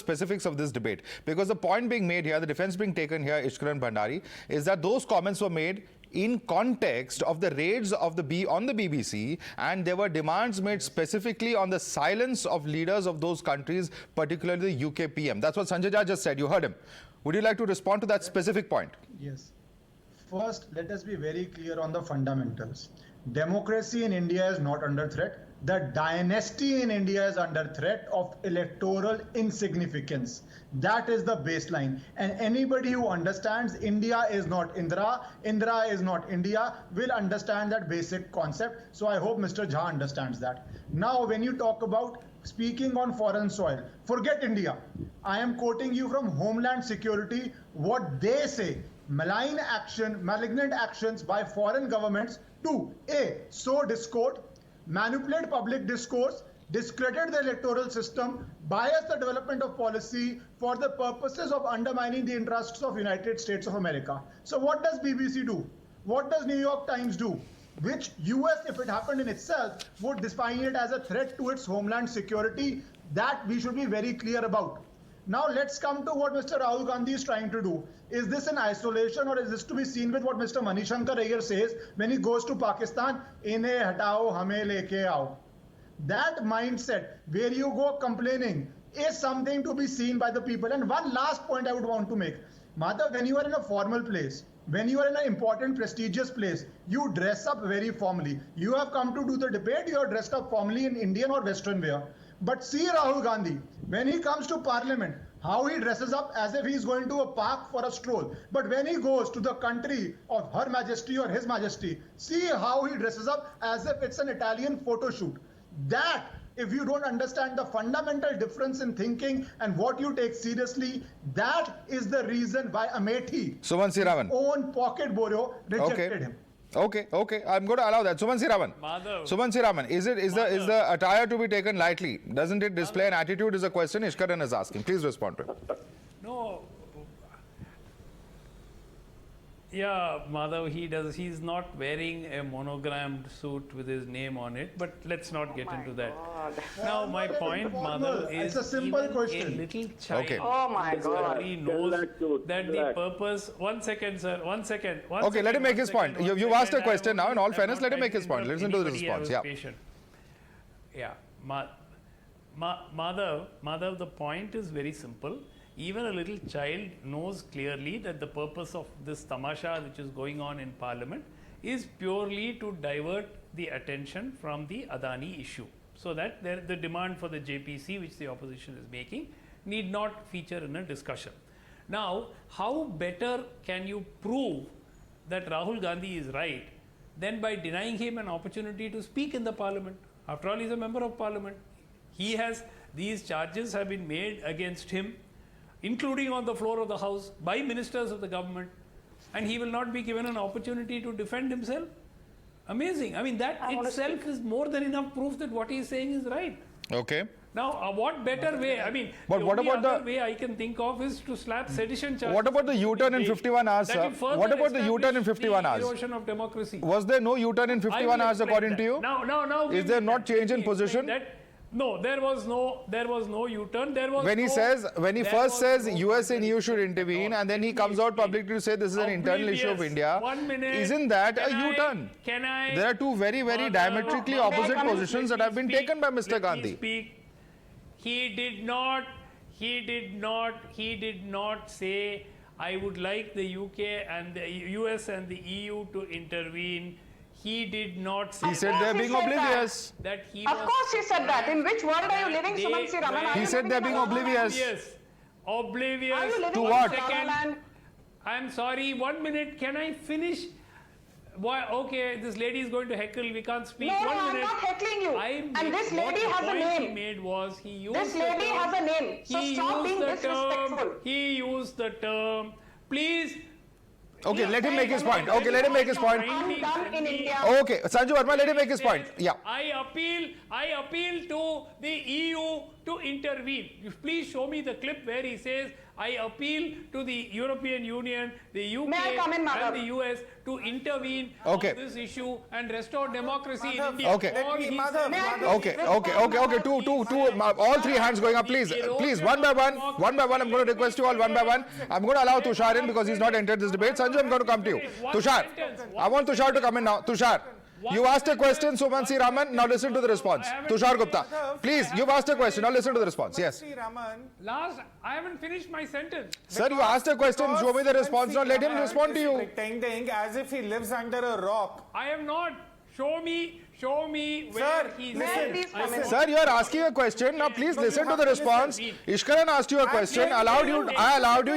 specifics of this debate, because the point being made here, the defense being taken here, Ishkaran Bhandari, is that those comments were made in context of the raids of on the BBC, and there were demands made specifically on the silence of leaders of those countries, particularly the UK PM. That's what Sanjay Jha just said. You heard him. Would you like to respond to that specific point? Yes. First, let us be very clear on the fundamentals. Democracy in India is not under threat. The dynasty in India is under threat of electoral insignificance. That is the baseline. And anybody who understands India is not Indra, Indra is not India, will understand that basic concept. So I hope Mr. Jha understands that. Now, when you talk about speaking on foreign soil, forget India. I am quoting you from Homeland Security, what they say. Malign action, malignant actions by foreign governments to A, sow discord, manipulate public discourse, discredit the electoral system, bias the development of policy for the purposes of undermining the interests of United States of America. So what does BBC do? What does New York Times do? Which US, if it happened in itself, would define it as a threat to its homeland security. That we should be very clear about. Now let's come to what Mr. Rahul Gandhi is trying to do. Is this in isolation, or is this to be seen with what Mr. Manishankar Iyer says when he goes to Pakistan? Inhe hatao, hame leke aao. That mindset where you go complaining is something to be seen by the people. And one last point I would want to make. Madhav, when you are in a formal place, when you are in an important, prestigious place, you dress up very formally. You have come to do the debate, you are dressed up formally in Indian or Western wear. But see Rahul Gandhi, when he comes to parliament, how he dresses up as if he's going to a park for a stroll. But when he goes to the country of Her Majesty or His Majesty, see how he dresses up as if it's an Italian photo shoot. That, if you don't understand the fundamental difference in thinking and what you take seriously, that is the reason why Amethi, his own pocket bureau, rejected him. Okay, I'm going to allow that. Suman Siraman. Suman Siraman, is the attire to be taken lightly? Doesn't it display an attitude? Is a question Ishkaran is asking. Please respond to him. No. Yeah, Madhav, he's not wearing a monogrammed suit with his name on it, but let's not get into that. Now, my point, Madhav, is it's a simple question. A little child knows that the purpose... One second, sir. One second. Okay, let him make his point. You've asked a question now. In all fairness, let him make his point. Listen to the response. Yeah. Madhav, the point is very simple. Even a little child knows clearly that the purpose of this tamasha which is going on in Parliament is purely to divert the attention from the Adani issue, so that the demand for the JPC which the opposition is making need not feature in a discussion. Now, how better can you prove that Rahul Gandhi is right than by denying him an opportunity to speak in the Parliament? After all, he is a member of Parliament. These charges have been made against him, including on the floor of the House, by ministers of the government, and he will not be given an opportunity to defend himself? Amazing. I mean, that itself is more than enough proof that what he is saying is right. Okay. Now, what better way? I mean, but what about the way I can think of is to slap sedition charges. What about the U-turn in 51 hours, sir? What about the U-turn in 51 hours? Erosion of democracy. Was there no U-turn in 51 hours according to you? No. Is there not change in position? No, there was no U-turn. When he first says US and EU should intervene, and then he comes out publicly to say this is an internal issue of India, isn't that a U-turn? There are two very, very diametrically opposite positions that have been taken by Mr. Gandhi. He did not say, I would like the UK and the US and the EU to intervene. He did not say. He said they're being oblivious. Of course he said that. In which world are you living, Suman Siraman? He said they're being oblivious. Oblivious. To what? I'm sorry, 1 minute. Can I finish? Why? Okay, this lady is going to heckle. We can't speak. No, 1 minute. I'm not heckling you. And this lady has a name. This lady has a name. So stop being disrespectful. He used the term. Please. Okay, let him make his point. Okay, let him make his point. Okay, Sanju Verma, let him make his point. Yeah. I appeal to the EU to intervene. You please show me the clip where he says, I appeal to the European Union, the UK, May I come in, Madhav? and the US to intervene Okay. on this issue and restore democracy in Madhav, India. Okay. let Or me- he Madhav, said- Madhav. Okay. Two. All three hands going up, please. Please, one by one. One by one. I'm going to request you all one by one. I'm going to allow Tushar in because he's not entered this debate. Sanju, I'm going to come to you. Tushar, I want Tushar to come in now. Tushar, you asked a question, Suman C. Raman. Now listen to the response. Tushar Gupta, please, you've asked a question. Now listen to the response. Yes. Sri Raman, I haven't finished my sentence. Sir, you asked a question. Show me the response. Now let him respond to you. pretending as if he lives under a rock. I am not. Show me where Sir, he May I said. please come in? Sir, you are asking a question. Now please listen to the response. Ishkaran asked you a question. I allowed you.